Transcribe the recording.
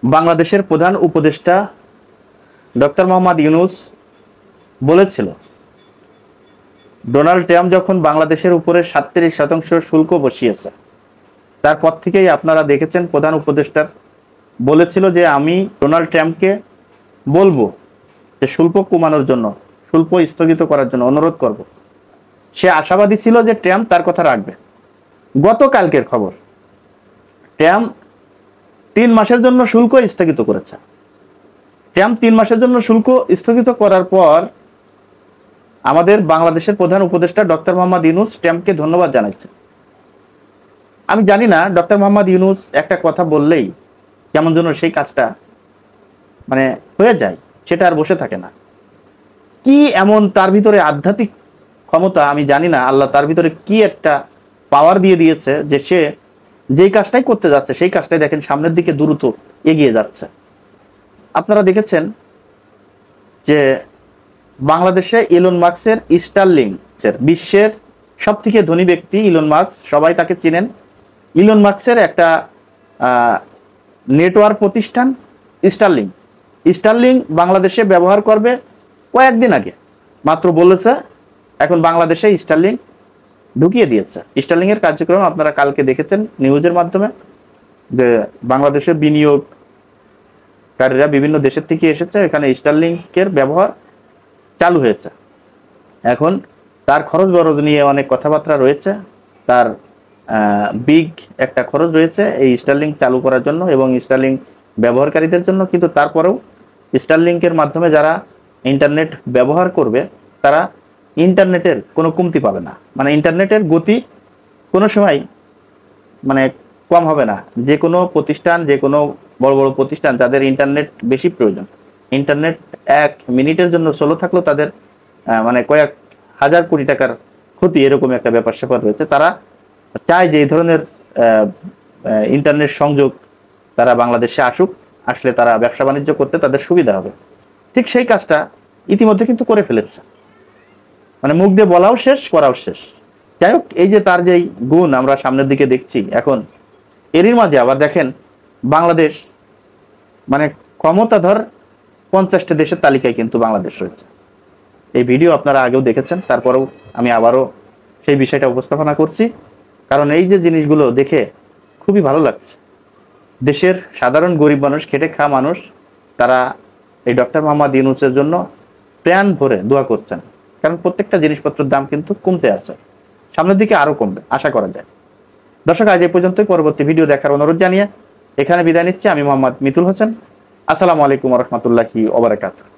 বাংলাদেশের প্রধান উপদেষ্টা ডক্টর মোহাম্মদ ইউনূস বলেছিল, ডোনাল্ড ট্রাম্প যখন বাংলাদেশের উপরে 37% শুল্ক বসিয়েছে, তারপর থেকেই আপনারা দেখেছেন প্রধান উপদেষ্টার বলেছিল যে আমি ডোনাল্ড ট্রাম্পকে বলবো যে শুল্ক কমানোর জন্য, শুল্ক স্থগিত করার জন্য অনুরোধ করব। সে আশাবাদী ছিল যে ট্রাম্প তার কথা রাখবে। গতকালকের খবর, ট্রাম্প 3 মাসের জন্য শুল্ক স্থগিত করেছে। ট্রাম্প 3 মাসের জন্য শুল্ক স্থগিত করার পর আমাদের বাংলাদেশের প্রধান উপদেষ্টা ডক্টর মোহাম্মদ ইউনূস ট্রাম্পকে ধন্যবাদ জানাচ্ছে। আমি জানি না, ডক্টর মোহাম্মদ ইউনূস একটা কথা বললেই কেমন যেন সেই কাজটা হয়ে যায়, সেটা আর বসে থাকে না। কি এমন তার ভিতরে আধ্যাত্মিক ক্ষমতা আমি জানি না, আল্লাহ তার ভিতরে কি একটা পাওয়ার দিয়ে দিয়েছে যে সে যেই কাজটাই করতে যাচ্ছে সেই কাজটাই দেখেন সামনের দিকে দ্রুত এগিয়ে যাচ্ছে। আপনারা দেখেছেন যে বাংলাদেশে ইলন মাস্কের স্টারলিংক, বিশ্বের সব থেকে ধনী ব্যক্তি ইলন মাস্ক, সবাই তাকে চিনেন। ইলন মাস্কের একটা নেটওয়ার্ক প্রতিষ্ঠান স্টারলিংক। স্টারলিংক বাংলাদেশে ব্যবহার করবে কয়েকদিন আগে মাত্র বলেছে, এখন বাংলাদেশে স্টারলিংক ঢুকিয়ে দিয়েছে। স্টারলিংকের কার্যক্রম আপনারা কালকে দেখেছেন নিউজের মাধ্যমে, যে বাংলাদেশের বিনিয়োগকারীরা বিভিন্ন দেশের থেকে এসেছে, এখানে স্টারলিংকের ব্যবহার চালু হয়েছে। এখন তার খরচ বরচ নিয়ে অনেক কথাবার্তা রয়েছে, তার বিগ একটা খরচ রয়েছে এই স্টারলিংক চালু করার জন্য এবং স্টারলিংক ব্যবহারকারীদের জন্য। কিন্তু তারপরেও স্টারলিংকের মাধ্যমে যারা ইন্টারনেট ব্যবহার করবে তারা ইন্টারনেটের কোনো কমতি পাবে না। ইন্টারনেটের গতি কোনো সময় কম হবে না। যে কোনো প্রতিষ্ঠান, যে কোনো বড় বড় প্রতিষ্ঠান যাদের ইন্টারনেট বেশি প্রয়োজন, ইন্টারনেট 1 মিনিটের জন্য স্লো থাকলেও তাদের কয়েক হাজার কোটি টাকার ক্ষতি, এরকম একটা ব্যাপার স্যাপার রয়েছে। তারা চায় যে এই ধরনের ইন্টারনেট সংযোগ তারা বাংলাদেশে আসুক, আসলে তারা ব্যবসা বাণিজ্য করতে তাদের সুবিধা হবে। ঠিক সেই কাজটা ইতিমধ্যে কিন্তু করে ফেলেছে, মুখ দিয়ে বলাও শেষ, করাও শেষ। যাই হোক, এই যে তার যেই গুণ আমরা সামনের দিকে দেখছি এখন, এরই মাঝে আবার দেখেন বাংলাদেশ ক্ষমতাধর 50টা দেশের তালিকায় কিন্তু বাংলাদেশ রয়েছে। এই ভিডিও আপনারা আগেও দেখেছেন, তারপরেও আমি আবারও সেই বিষয়টা উপস্থাপনা করছি, কারণ এই যে জিনিসগুলো দেখে খুবই ভালো লাগছে। দেশের সাধারণ গরিব মানুষ, খেটে খাওয়া মানুষ, তারা এই ডক্টর মোহাম্মদ ইউনূসের জন্য প্রাণ ভরে দোয়া করছেন, কারণ প্রত্যেকটা জিনিসপত্রের দাম কিন্তু কমতে আছে, সামনের দিকে আরও কমবে আশা করা যায়। দর্শক, আজ এই পর্যন্তই। পরবর্তী ভিডিও দেখার অনুরোধ জানিয়ে এখানে বিদায় নিচ্ছি। আমি মোহাম্মদ মিতুল হোসেন। আসসালামু আলাইকুম ওয়া রাহমাতুল্লাহি ওয়া বারাকাতুহু।